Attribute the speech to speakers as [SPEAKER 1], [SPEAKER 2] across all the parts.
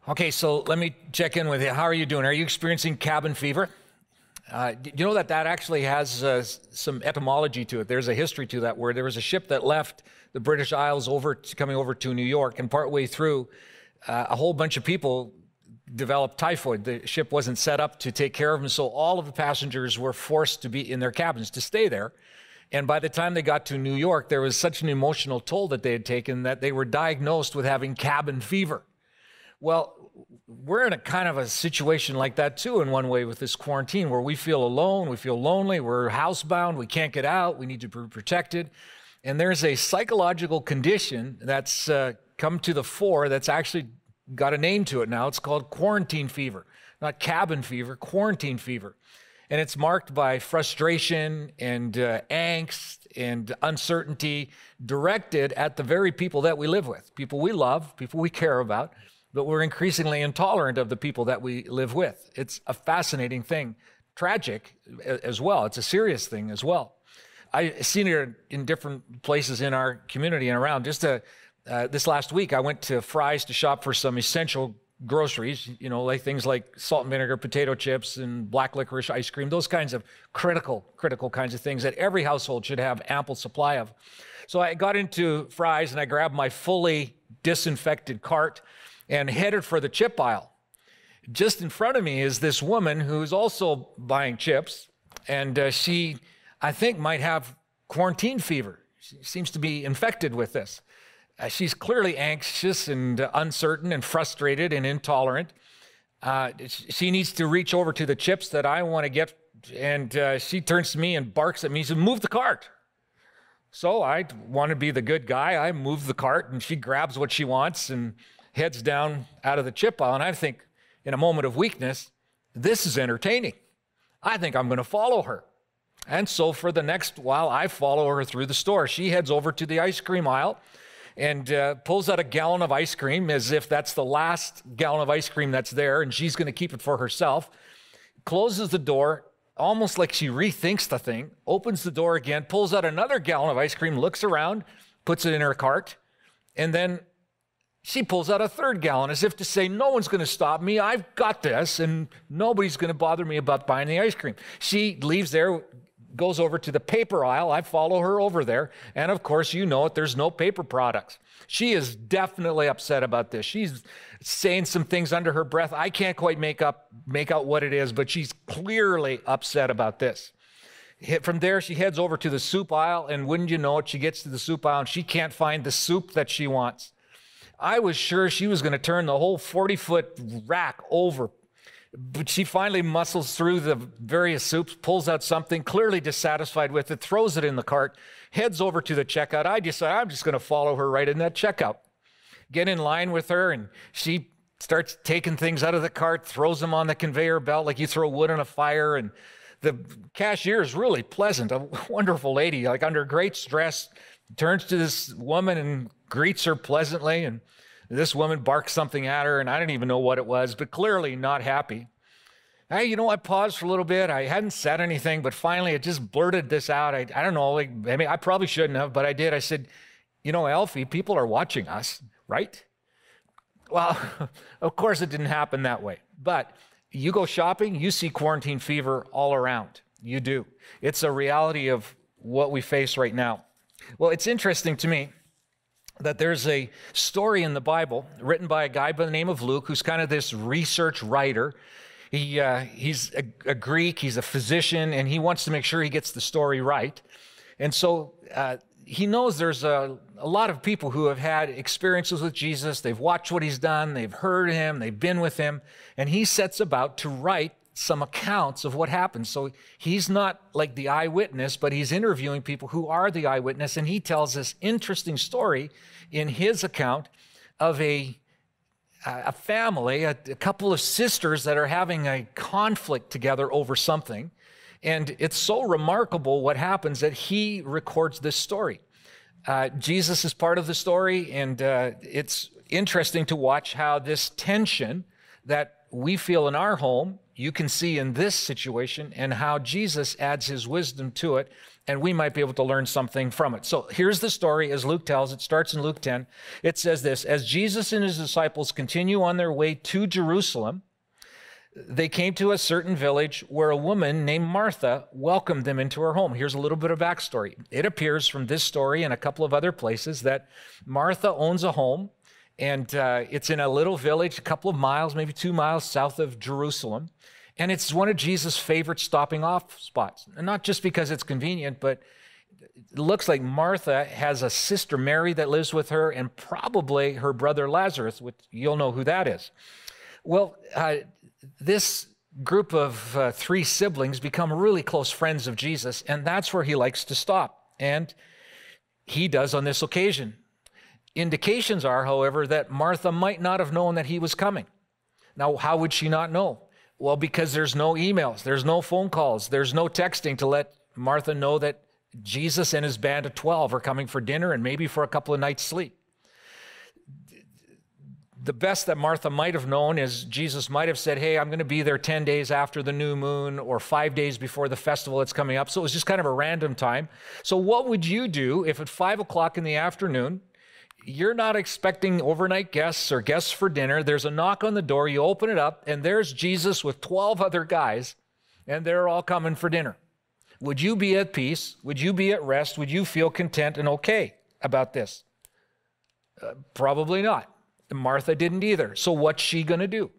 [SPEAKER 1] Okay, so let me check in with you. How are you doing? Are you experiencing cabin fever? Do you know that actually has some etymology to it? There's a history to that word. There was a ship that left the British Isles coming over to New York, and partway through, a whole bunch of people developed typhoid. The ship wasn't set up to take care of them, so all of the passengers were forced to be in their cabins to stay there. And by the time they got to New York, there was such an emotional toll that they had taken that they were diagnosed with having cabin fever. Well, we're in a kind of a situation like that too in one way with this quarantine, where we feel alone, we feel lonely, we're housebound, we can't get out, we need to be protected. And there's a psychological condition that's come to the fore that's actually got a name to it now. It's called quarantine fever, not cabin fever, quarantine fever. And it's marked by frustration and angst and uncertainty directed at the very people that we live with, people we love, people we care about. But we're increasingly intolerant of the people that we live with. It's a fascinating thing, tragic as well. It's a serious thing as well. I've seen it in different places in our community and around. Just this last week, I went to Fry's to shop for some essential groceries, you know, like things like salt and vinegar, potato chips, and black licorice ice cream, those kinds of critical kinds of things that every household should have ample supply of. So I got into Fry's and I grabbed my fully disinfected cart and headed for the chip aisle. Just in front of me is this woman who's also buying chips, and she, I think, might have quarantine fever. She seems to be infected with this. She's clearly anxious and uncertain and frustrated and intolerant. She needs to reach over to the chips that I want to get, and she turns to me and barks at me and says, "Move the cart." So I want to be the good guy. I move the cart, and she grabs what she wants and heads down out of the chip aisle. And I think, in a moment of weakness, this is entertaining. I think I'm going to follow her. And so for the next while, I follow her through the store. She heads over to the ice cream aisle and pulls out a gallon of ice cream as if that's the last gallon of ice cream that's there, and she's going to keep it for herself. Closes the door, almost like she rethinks the thing, opens the door again, pulls out another gallon of ice cream, looks around, puts it in her cart, and then she pulls out a third gallon as if to say, no one's going to stop me. I've got this, and nobody's going to bother me about buying the ice cream. She leaves there, goes over to the paper aisle. I follow her over there. And of course, you know it, there's no paper products. She is definitely upset about this. She's saying some things under her breath. I can't quite make out what it is, but she's clearly upset about this. From there, she heads over to the soup aisle, and wouldn't you know it, she gets to the soup aisle and she can't find the soup that she wants. I was sure she was going to turn the whole 40-foot rack over, but she finally muscles through the various soups, pulls out something, clearly dissatisfied with it, throws it in the cart, heads over to the checkout. I decide I'm just going to follow her right in that checkout. Get in line with her, and she starts taking things out of the cart, throws them on the conveyor belt like you throw wood on a fire, and the cashier is really pleasant, a wonderful lady, like under great stress, turns to this woman and greets her pleasantly, and this woman barks something at her, and I didn't even know what it was, but clearly not happy. Hey, you know, I paused for a little bit. I hadn't said anything, but finally I just blurted this out. I don't know, I mean, I probably shouldn't have, but I did. I said, you know, Alfie, people are watching us, right? Well, of course it didn't happen that way, but you go shopping, you see quarantine fever all around. You do. It's a reality of what we face right now. Well, it's interesting to me that there's a story in the Bible written by a guy by the name of Luke, who's kind of this research writer. He's a Greek, he's a physician, and he wants to make sure he gets the story right. And so he knows there's a lot of people who have had experiences with Jesus. They've watched what he's done, they've heard him, they've been with him, and he sets about to write some accounts of what happened. So he's not like the eyewitness, but he's interviewing people who are the eyewitness, and he tells this interesting story in his account of a family, a couple of sisters that are having a conflict together over something. And it's so remarkable what happens that he records this story. Jesus is part of the story, and it's interesting to watch how this tension that we feel in our home, you can see in this situation, and how Jesus adds his wisdom to it and we might be able to learn something from it. So here's the story as Luke tells. It starts in Luke 10. It says this: as Jesus and his disciples continue on their way to Jerusalem, they came to a certain village where a woman named Martha welcomed them into her home. Here's a little bit of backstory. It appears from this story and a couple of other places that Martha owns a home, and it's in a little village, a couple of miles, maybe 2 miles south of Jerusalem. And it's one of Jesus' favorite stopping off spots. And not just because it's convenient, but it looks like Martha has a sister, Mary, that lives with her, and probably her brother Lazarus, which you'll know who that is. Well, this group of 3 siblings become really close friends of Jesus, and that's where he likes to stop. And he does on this occasion. Indications are, however, that Martha might not have known that he was coming. Now, how would she not know? Well, because there's no emails, there's no phone calls, there's no texting to let Martha know that Jesus and his band of 12 are coming for dinner and maybe for a couple of nights' sleep. The best that Martha might have known is Jesus might have said, hey, I'm going to be there 10 days after the new moon or 5 days before the festival that's coming up. So it was just kind of a random time. So what would you do if at 5 o'clock in the afternoon, you're not expecting overnight guests or guests for dinner, there's a knock on the door, you open it up, and there's Jesus with 12 other guys, and they're all coming for dinner? Would you be at peace? Would you be at rest? Would you feel content and okay about this? Probably not. Martha didn't either. So what's she going to do?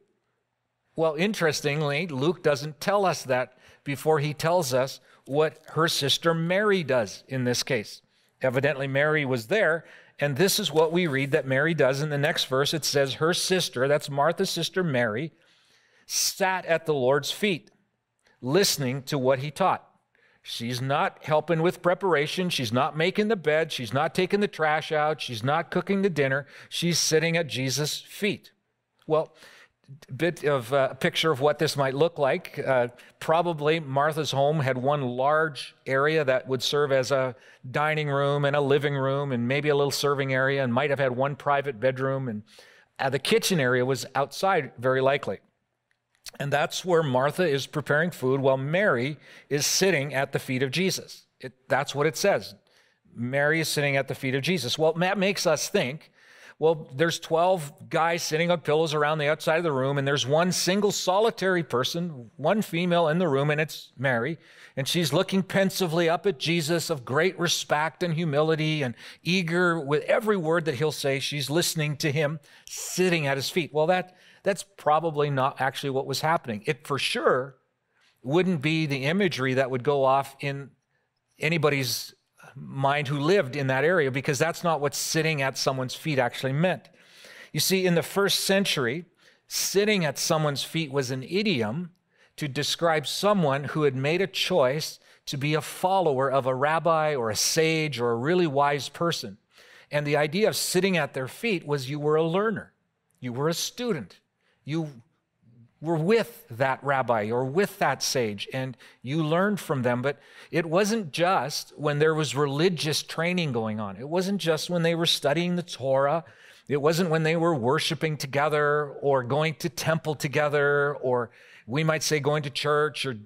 [SPEAKER 1] Well, interestingly, Luke doesn't tell us that before he tells us what her sister Mary does in this case. Evidently, Mary was there, and this is what we read that Mary does in the next verse. It says her sister, that's Martha's sister Mary, sat at the Lord's feet, listening to what he taught. She's not helping with preparation. She's not making the bed. She's not taking the trash out. She's not cooking the dinner. She's sitting at Jesus' feet. Well, a bit of a picture of what this might look like. Probably Martha's home had one large area that would serve as a dining room and a living room and maybe a little serving area, and might have had one private bedroom. And the kitchen area was outside, very likely. And that's where Martha is preparing food while Mary is sitting at the feet of Jesus. That's what it says. Mary is sitting at the feet of Jesus. Well, that makes us think, well, there's 12 guys sitting on pillows around the outside of the room, and there's one single solitary person, one female in the room, and it's Mary. And she's looking pensively up at Jesus of great respect and humility and eager with every word that he'll say. She's listening to him sitting at his feet. Well, that's probably not actually what was happening. It for sure wouldn't be the imagery that would go off in anybody's mind who lived in that area, because that's not what sitting at someone's feet actually meant. You see, in the first century, sitting at someone's feet was an idiom to describe someone who had made a choice to be a follower of a rabbi or a sage or a really wise person. And the idea of sitting at their feet was you were a learner, you were a student, you were with that rabbi or with that sage, and you learned from them. But it wasn't just when there was religious training going on. It wasn't just when they were studying the Torah. It wasn't when they were worshiping together or going to temple together, or we might say going to church or,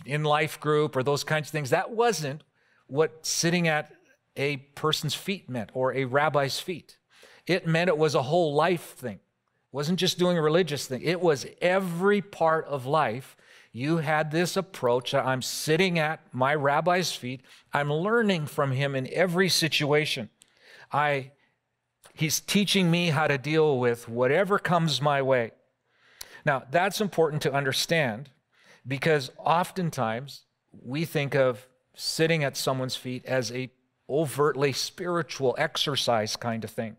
[SPEAKER 1] in life group or those kinds of things. That wasn't what sitting at a person's feet meant, or a rabbi's feet. It meant it was a whole life thing. It wasn't just doing a religious thing. It was every part of life. You had this approach that I'm sitting at my rabbi's feet. I'm learning from him in every situation. He's teaching me how to deal with whatever comes my way. Now, that's important to understand, because oftentimes we think of sitting at someone's feet as a overtly spiritual exercise kind of thing.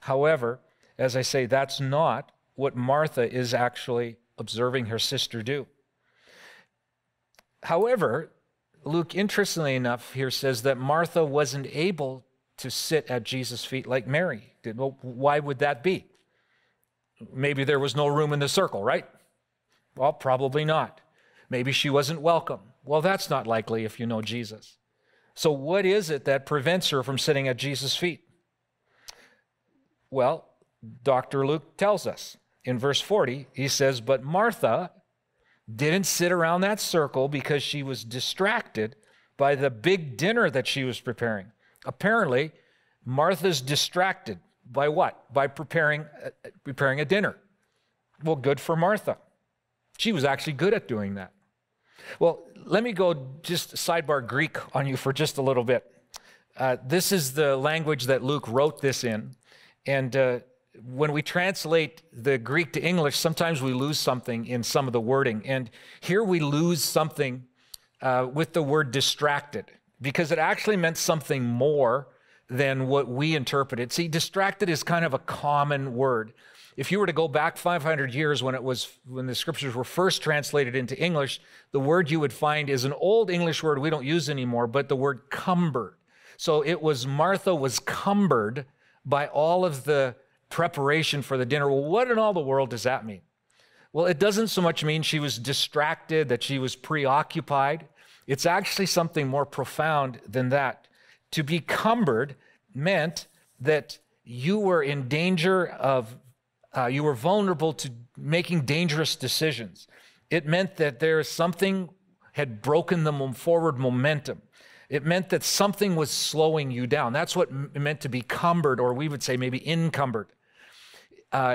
[SPEAKER 1] However, as I say, that's not what Martha is actually observing her sister do. However, Luke, interestingly enough, here says that Martha wasn't able to sit at Jesus' feet like Mary did. Well, why would that be? Maybe there was no room in the circle, right? Well, probably not. Maybe she wasn't welcome. Well, that's not likely if you know Jesus. So what is it that prevents her from sitting at Jesus' feet? Well, Dr. Luke tells us in verse 40, he says, but Martha didn't sit around that circle because she was distracted by the big dinner that she was preparing. Apparently, Martha's distracted by what? By preparing a dinner. Well, good for Martha. She was actually good at doing that. Well, let me go just sidebar Greek on you for just a little bit. This is the language that Luke wrote this in. And when we translate the Greek to English, sometimes we lose something in some of the wording. And here we lose something with the word distracted, because it actually meant something more than what we interpreted. See, distracted is kind of a common word. If you were to go back 500 years when the scriptures were first translated into English, the word you would find is an old English word we don't use anymore, but the word cumbered. So it was Martha was cumbered by all of the preparation for the dinner. Well, what in all the world does that mean? Well, it doesn't so much mean she was distracted, that she was preoccupied. It's actually something more profound than that. To be cumbered meant that you were in danger of, you were vulnerable to making dangerous decisions. It meant that something had broken the forward momentum. It meant that something was slowing you down. That's what it meant to be cumbered, or we would say maybe encumbered.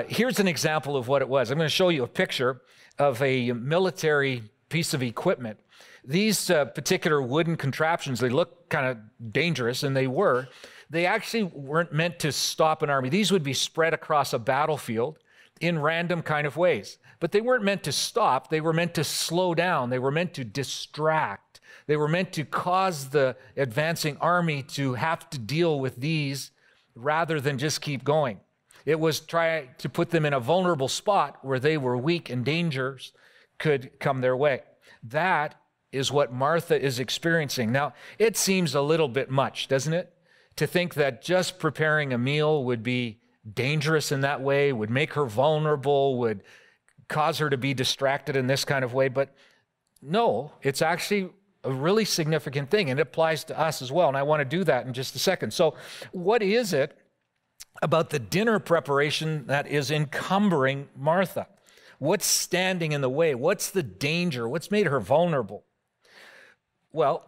[SPEAKER 1] Here's an example of what it was. I'm going to show you a picture of a military piece of equipment. These particular wooden contraptions, they look kind of dangerous, and they actually weren't meant to stop an army. These would be spread across a battlefield in random kind of ways. But they weren't meant to stop. They were meant to slow down. They were meant to distract. They were meant to cause the advancing army to have to deal with these rather than just keep going. It was try to put them in a vulnerable spot where they were weak and dangers could come their way. That is what Martha is experiencing. Now, it seems a little bit much, doesn't it? To think that just preparing a meal would be dangerous in that way, would make her vulnerable, would cause her to be distracted in this kind of way. But no, it's actually a really significant thing, and it applies to us as well. And I want to do that in just a second. So what is it about the dinner preparation that is encumbering Martha? What's standing in the way? What's the danger? What's made her vulnerable? Well,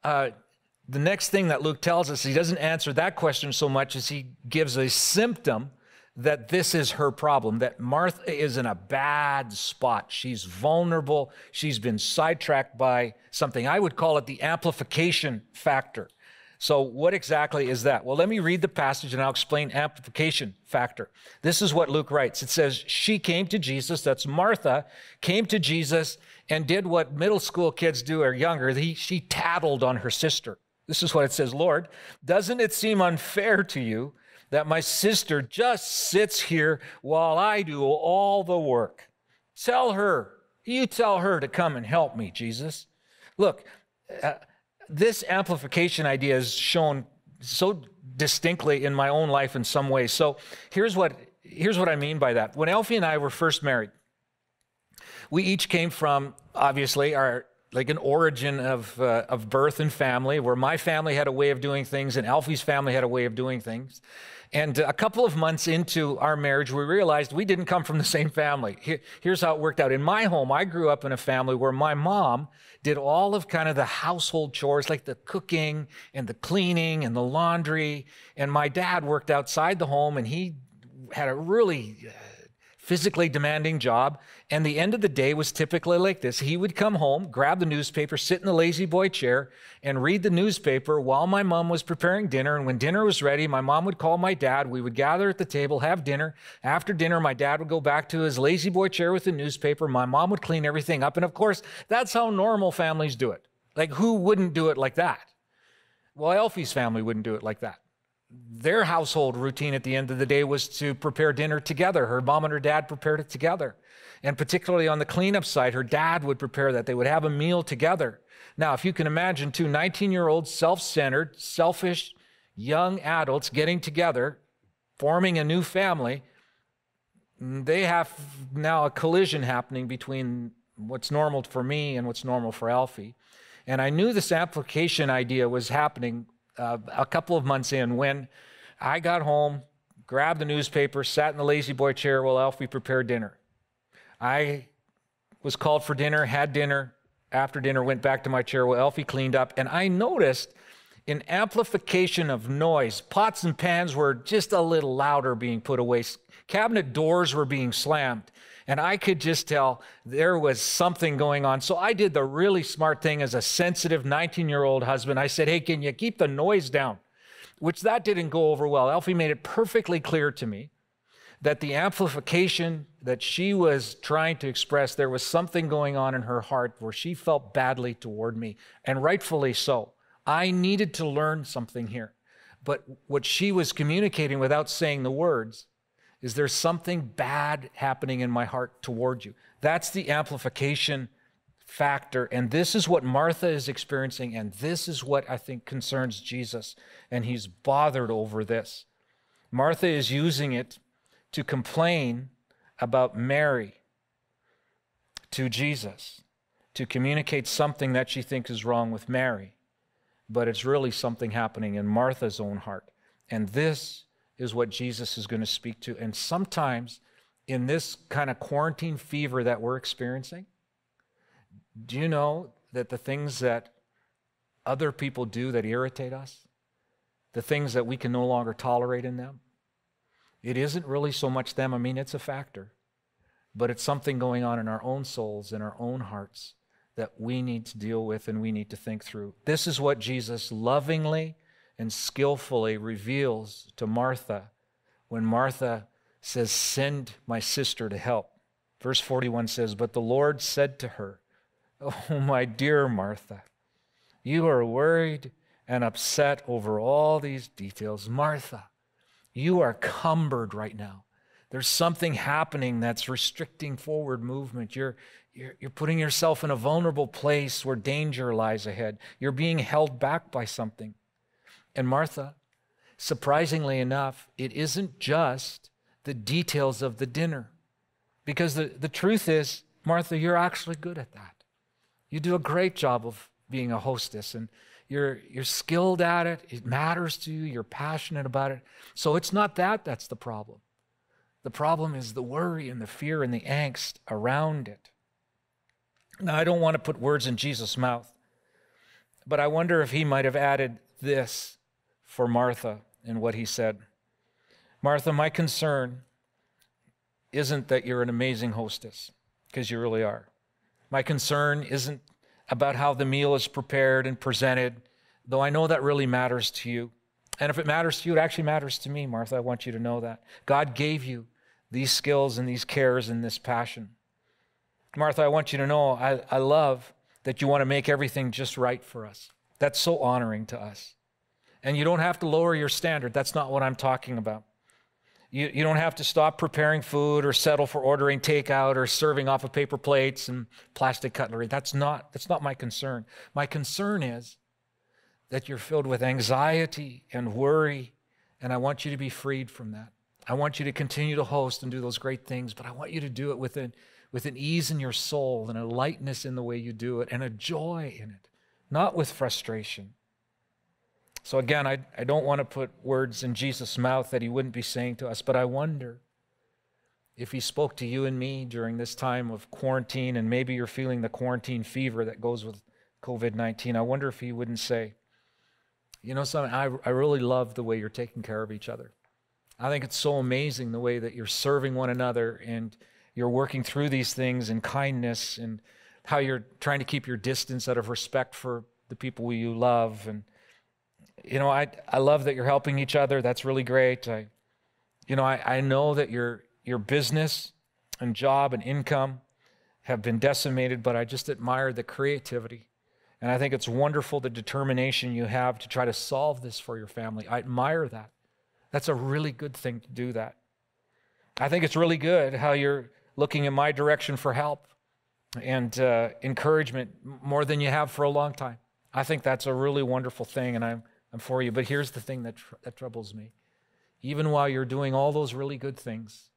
[SPEAKER 1] the next thing that Luke tells us, he doesn't answer that question so much as he gives a symptom that this is her problem, that Martha is in a bad spot. She's vulnerable. She's been sidetracked by something. I would call it the amplification factor. So what exactly is that? Well, let me read the passage and I'll explain amplification factor. This is what Luke writes. It says, she came to Jesus, that's Martha, came to Jesus and did what middle school kids do or younger. She tattled on her sister. This is what it says, Lord, doesn't it seem unfair to you that my sister just sits here while I do all the work? You tell her to come and help me, Jesus. Look, this amplification idea is shown so distinctly in my own life in some ways. So here's what I mean by that. When Elfie and I were first married, we each came from, obviously, an origin of birth and family, where my family had a way of doing things and Alfie's family had a way of doing things. And a couple of months into our marriage, we realized we didn't come from the same family. Here's how it worked out. In my home, I grew up in a family where my mom did all of kind of the household chores, like the cooking and the cleaning and the laundry. And my dad worked outside the home, and he had a really physically demanding job. And the end of the day was typically like this. He would come home, grab the newspaper, sit in the lazy boy chair, and read the newspaper while my mom was preparing dinner. And when dinner was ready, my mom would call my dad. We would gather at the table, have dinner. After dinner, my dad would go back to his lazy boy chair with the newspaper. My mom would clean everything up. And of course, that's how normal families do it. Like, who wouldn't do it like that? Well, Elfie's family wouldn't do it like that. Their household routine at the end of the day was to prepare dinner together. Her mom and her dad prepared it together. And particularly on the cleanup side, her dad would prepare that. They would have a meal together. Now, if you can imagine two 19-year-old, self-centered, selfish, young adults getting together, forming a new family, they have now a collision happening between what's normal for me and what's normal for Alfie. And I knew this application idea was happening a couple of months in when I got home, grabbed the newspaper, sat in the lazy boy chair while Alfie prepared dinner. I was called for dinner, had dinner. after dinner, went back to my chair while Elfie cleaned up, and I noticed an amplification of noise. Pots and pans were just a little louder being put away. Cabinet doors were being slammed. And I could just tell there was something going on. So I did the really smart thing as a sensitive 19-year-old husband. I said, hey, can you keep the noise down? Which that didn't go over well. Elfie made it perfectly clear to me that the amplification that she was trying to express, there was something going on in her heart where she felt badly toward me, and rightfully so. I needed to learn something here. But what she was communicating without saying the words is there's something bad happening in my heart toward you. That's the amplification factor. And this is what Martha is experiencing. And this is what I think concerns Jesus. And he's bothered over this. Martha is using it to complain about Mary to Jesus, to communicate something that she thinks is wrong with Mary. But it's really something happening in Martha's own heart. And this is what Jesus is going to speak to. And sometimes in this kind of quarantine fever that we're experiencing, do you know that the things that other people do that irritate us, the things that we can no longer tolerate in them, it isn't really so much them. I mean, it's a factor, but it's something going on in our own souls, in our own hearts that we need to deal with and we need to think through. This is what Jesus lovingly and skillfully reveals to Martha when Martha says, send my sister to help. Verse 41 says, but the Lord said to her, oh, my dear Martha, you are worried and upset over all these details. Martha, you are cumbered right now. There's something happening that's restricting forward movement. You're putting yourself in a vulnerable place where danger lies ahead. You're being held back by something. And Martha, surprisingly enough, it isn't just the details of the dinner. Because the truth is, Martha, you're actually good at that. You do a great job of being a hostess, and you're skilled at it. It matters to you. You're passionate about it. So it's not that's the problem. The problem is the worry and the fear and the angst around it. Now, I don't want to put words in Jesus' mouth, but I wonder if he might have added this for Martha in what he said. Martha, my concern isn't that you're an amazing hostess, because you really are. My concern isn't about how the meal is prepared and presented, though I know that really matters to you. And if it matters to you, it actually matters to me, Martha. I want you to know that. God gave you these skills and these cares and this passion. Martha, I want you to know I love that you want to make everything just right for us. That's so honoring to us. And you don't have to lower your standard. That's not what I'm talking about. You don't have to stop preparing food or settle for ordering takeout or serving off of paper plates and plastic cutlery. That's not my concern. My concern is that you're filled with anxiety and worry, and I want you to be freed from that. I want you to continue to host and do those great things, but I want you to do it with an ease in your soul and a lightness in the way you do it and a joy in it, not with frustration. So again, I don't want to put words in Jesus' mouth that he wouldn't be saying to us, but I wonder if he spoke to you and me during this time of quarantine, and maybe you're feeling the quarantine fever that goes with COVID-19. I wonder if he wouldn't say, you know something, I really love the way you're taking care of each other. I think it's so amazing the way that you're serving one another and you're working through these things in kindness, and how you're trying to keep your distance out of respect for the people you love. And you know, I love that you're helping each other. That's really great. I know that your business and job and income have been decimated, but I just admire the creativity. And I think it's wonderful the determination you have to try to solve this for your family. I admire that. That's a really good thing to do that. I think it's really good how you're looking in my direction for help and encouragement more than you have for a long time. I think that's a really wonderful thing, and I'm for you. But here's the thing that troubles me. Even while you're doing all those really good things,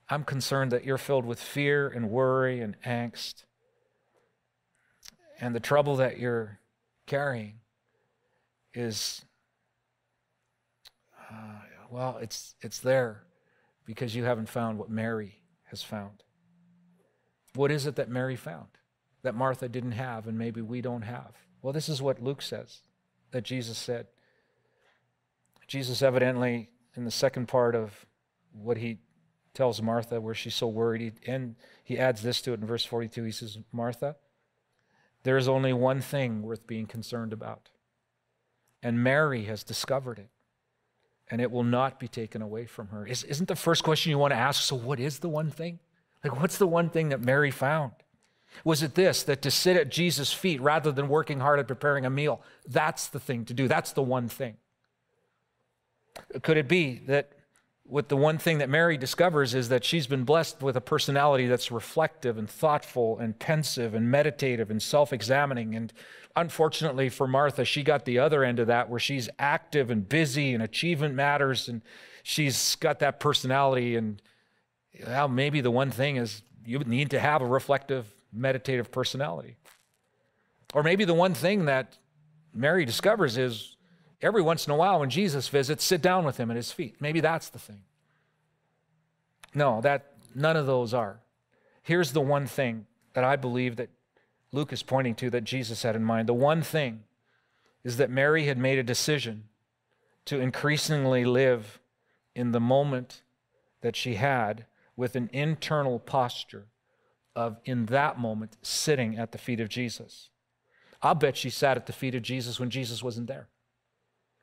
[SPEAKER 1] I'm concerned that you're filled with fear and worry and angst. And the trouble that you're carrying is, it's there because you haven't found what Mary has found. What is it that Mary found that Martha didn't have and maybe we don't have? Well, this is what Luke says that Jesus said. Jesus evidently, in the second part of what he tells Martha, where she's so worried, he adds this to it in verse 42. He says, Martha, there is only one thing worth being concerned about, and Mary has discovered it, and it will not be taken away from her. Isn't the first question you want to ask, so what is the one thing? Like, what's the one thing that Mary found? Was it this, that to sit at Jesus' feet rather than working hard at preparing a meal, that's the thing to do? That's the one thing. Could it be that what the one thing that Mary discovers is that she's been blessed with a personality that's reflective and thoughtful and pensive and meditative and self-examining? And unfortunately for Martha, she got the other end of that, where she's active and busy and achievement matters, and she's got that personality. And well, maybe the one thing is you need to have a reflective, meditative personality. Or maybe the one thing that Mary discovers is every once in a while when Jesus visits, sit down with him at his feet. Maybe that's the thing. No, none of those are. Here's the one thing that I believe that Luke is pointing to that Jesus had in mind. The one thing is that Mary had made a decision to increasingly live in the moment that she had with an internal posture of, in that moment, sitting at the feet of Jesus. I'll bet she sat at the feet of Jesus when Jesus wasn't there,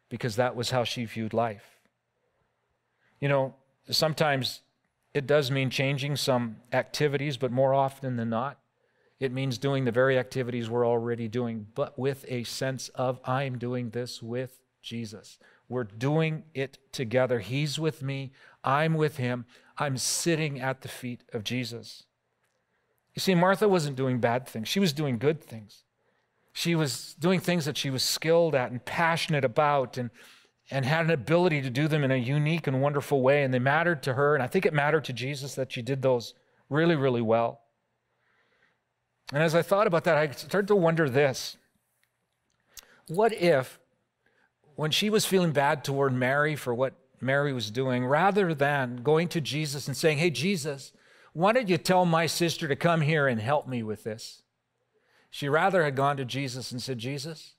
[SPEAKER 1] because that was how she viewed life. You know, sometimes it does mean changing some activities, but more often than not, it means doing the very activities we're already doing, but with a sense of, I'm doing this with Jesus. We're doing it together. He's with me. I'm with him. I'm sitting at the feet of Jesus. You see, Martha wasn't doing bad things. She was doing good things. She was doing things that she was skilled at and passionate about, and had an ability to do them in a unique and wonderful way, and they mattered to her. And I think it mattered to Jesus that she did those really, really well. And as I thought about that, I started to wonder this. What if, when she was feeling bad toward Mary for what Mary was doing, rather than going to Jesus and saying, hey, Jesus, why don't you tell my sister to come here and help me with this? She rather had gone to Jesus and said, Jesus,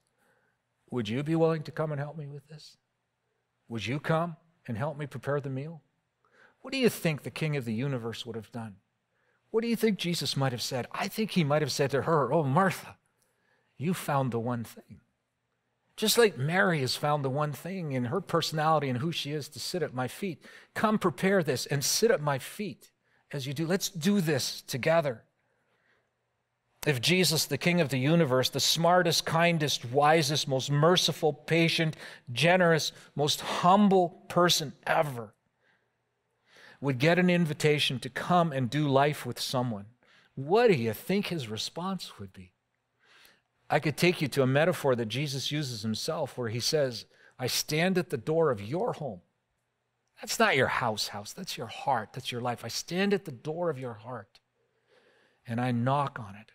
[SPEAKER 1] would you be willing to come and help me with this? Would you come and help me prepare the meal? What do you think the King of the universe would have done? What do you think Jesus might have said? I think he might have said to her, oh, Martha, you found the one thing. Just like Mary has found the one thing in her personality and who she is to sit at my feet. Come prepare this and sit at my feet as you do. Let's do this together. If Jesus, the King of the universe, the smartest, kindest, wisest, most merciful, patient, generous, most humble person ever, would get an invitation to come and do life with someone, what do you think his response would be? I could take you to a metaphor that Jesus uses himself, where he says, I stand at the door of your home. That's not your house. That's your heart. That's your life. I stand at the door of your heart, and I knock on it.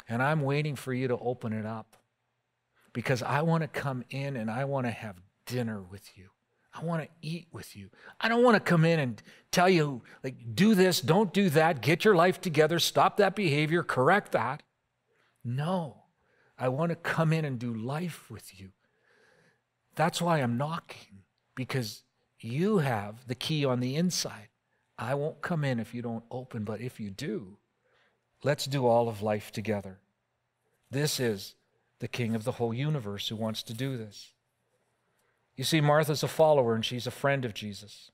[SPEAKER 1] And I'm waiting for you to open it up, because I want to come in and I want to have dinner with you. I want to eat with you. I don't want to come in and tell you, like, do this, don't do that, get your life together, stop that behavior, correct that. No, I want to come in and do life with you. That's why I'm knocking, because you have the key on the inside. I won't come in if you don't open, but if you do, let's do all of life together. This is the King of the whole universe who wants to do this. You see, Martha's a follower and she's a friend of Jesus.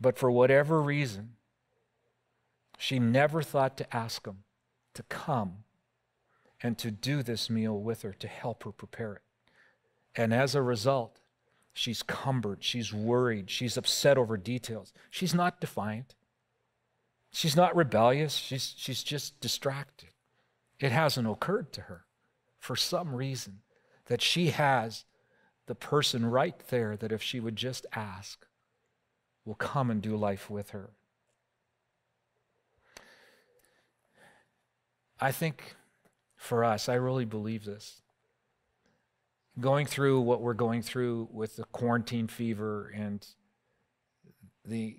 [SPEAKER 1] But for whatever reason, she never thought to ask him to come and to do this meal with her, to help her prepare it. And as a result, she's cumbered, she's worried, she's upset over details. She's not defiant. She's not rebellious. She's just distracted. It hasn't occurred to her for some reason that she has the person right there that if she would just ask, will come and do life with her. I think for us, I really believe this. Going through what we're going through with the quarantine fever and the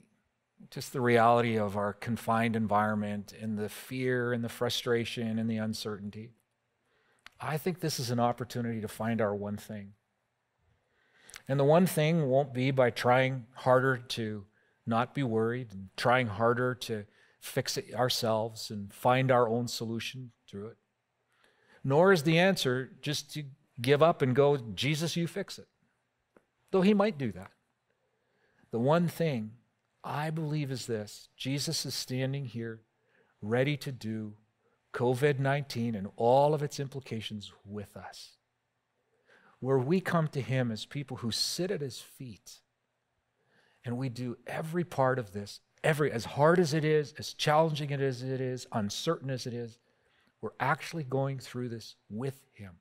[SPEAKER 1] just the reality of our confined environment and the fear and the frustration and the uncertainty, I think this is an opportunity to find our one thing. And the one thing won't be by trying harder to not be worried and trying harder to fix it ourselves and find our own solution through it. Nor is the answer just to give up and go, Jesus, you fix it. Though he might do that. The one thing I believe is this: Jesus is standing here ready to do COVID-19 and all of its implications with us. Where we come to him as people who sit at his feet and we do every part of this, as hard as it is, as challenging as it is, uncertain as it is, we're actually going through this with him.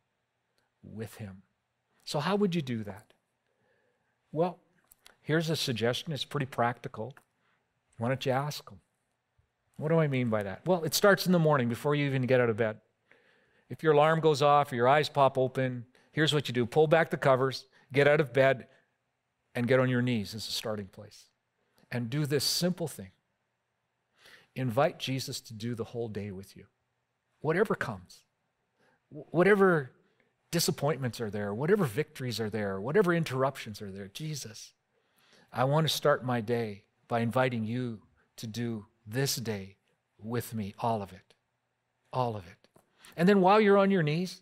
[SPEAKER 1] With him. So how would you do that? Well, here's a suggestion. It's pretty practical. Why don't you ask him? What do I mean by that? Well, it starts in the morning before you even get out of bed. If your alarm goes off or your eyes pop open, here's what you do. Pull back the covers, get out of bed, and get on your knees as a starting place. And do this simple thing. Invite Jesus to do the whole day with you. Whatever comes. Whatever disappointments are there, whatever victories are there, whatever interruptions are there. Jesus, I want to start my day by inviting you to do this day with me, all of it. All of it. And then while you're on your knees,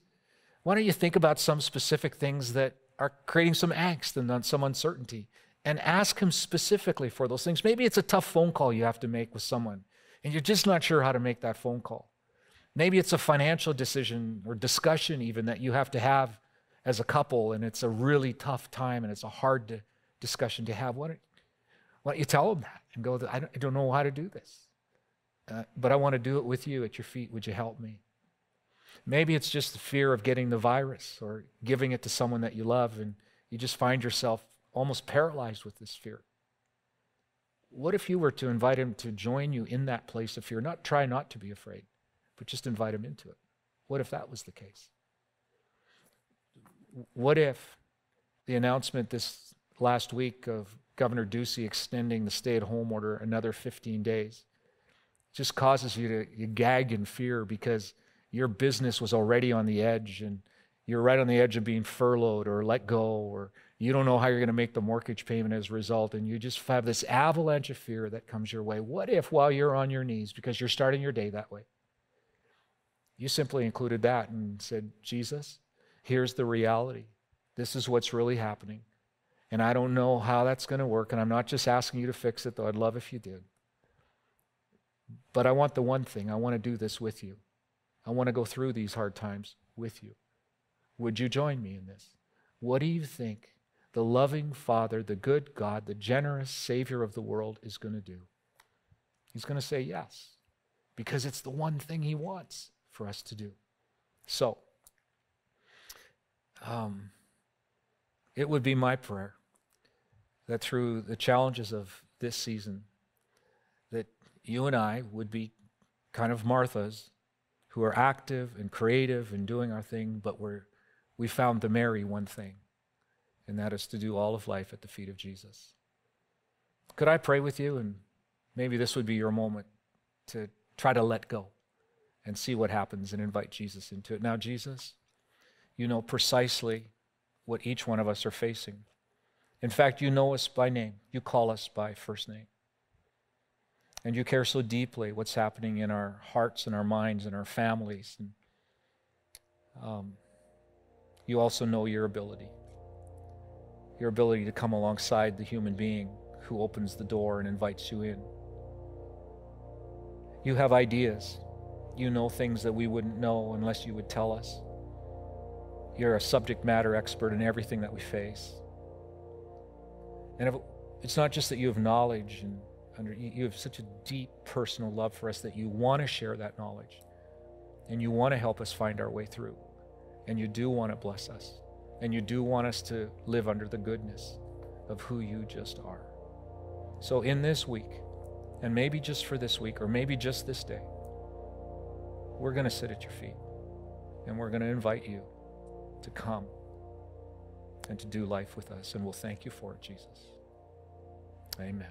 [SPEAKER 1] why don't you think about some specific things that are creating some angst and some uncertainty, and ask him specifically for those things. Maybe it's a tough phone call you have to make with someone, and you're just not sure how to make that phone call. Maybe it's a financial decision or discussion even that you have to have as a couple, and it's a really tough time, and it's a hard discussion to have. Why don't you tell them that and go, I don't know how to do this, but I want to do it with you at your feet. Would you help me? Maybe it's just the fear of getting the virus or giving it to someone that you love, and you just find yourself almost paralyzed with this fear. What if you were to invite him to join you in that place of fear? Try not to be afraid, but just invite him into it. What if that was the case? What if the announcement this last week of Governor Ducey extending the stay-at-home order another 15 days just causes you to gag in fear because your business was already on the edge and you're right on the edge of being furloughed or let go, or you don't know how you're going to make the mortgage payment as a result, and you just have this avalanche of fear that comes your way. What if while you're on your knees, because you're starting your day that way, you simply included that and said, Jesus, here's the reality. This is what's really happening. And I don't know how that's going to work, and I'm not just asking you to fix it, though I'd love if you did. But I want the one thing. I want to do this with you. I want to go through these hard times with you. Would you join me in this? What do you think the loving Father, the good God, the generous Savior of the world is going to do? He's going to say yes, because it's the one thing he wants for us to do. So, it would be my prayer that through the challenges of this season, that you and I would be kind of Marthas who are active and creative and doing our thing, but we found the Mary one thing, and that is to do all of life at the feet of Jesus. Could I pray with you? And maybe this would be your moment to try to let go and see what happens and invite Jesus into it. Now, Jesus, you know precisely what each one of us are facing. In fact, you know us by name. You call us by first name. And you care so deeply what's happening in our hearts and our minds and our families. And you also know your ability to come alongside the human being who opens the door and invites you in. You have ideas. You know things that we wouldn't know unless you would tell us. You're a subject matter expert in everything that we face. And it's not just that you have knowledge and you have such a deep personal love for us that you want to share that knowledge, and you want to help us find our way through, and you do want to bless us, and you do want us to live under the goodness of who you just are. So in this week, and maybe just for this week, or maybe just this day, we're going to sit at your feet, and we're going to invite you to come and to do life with us, and we'll thank you for it, Jesus. Amen.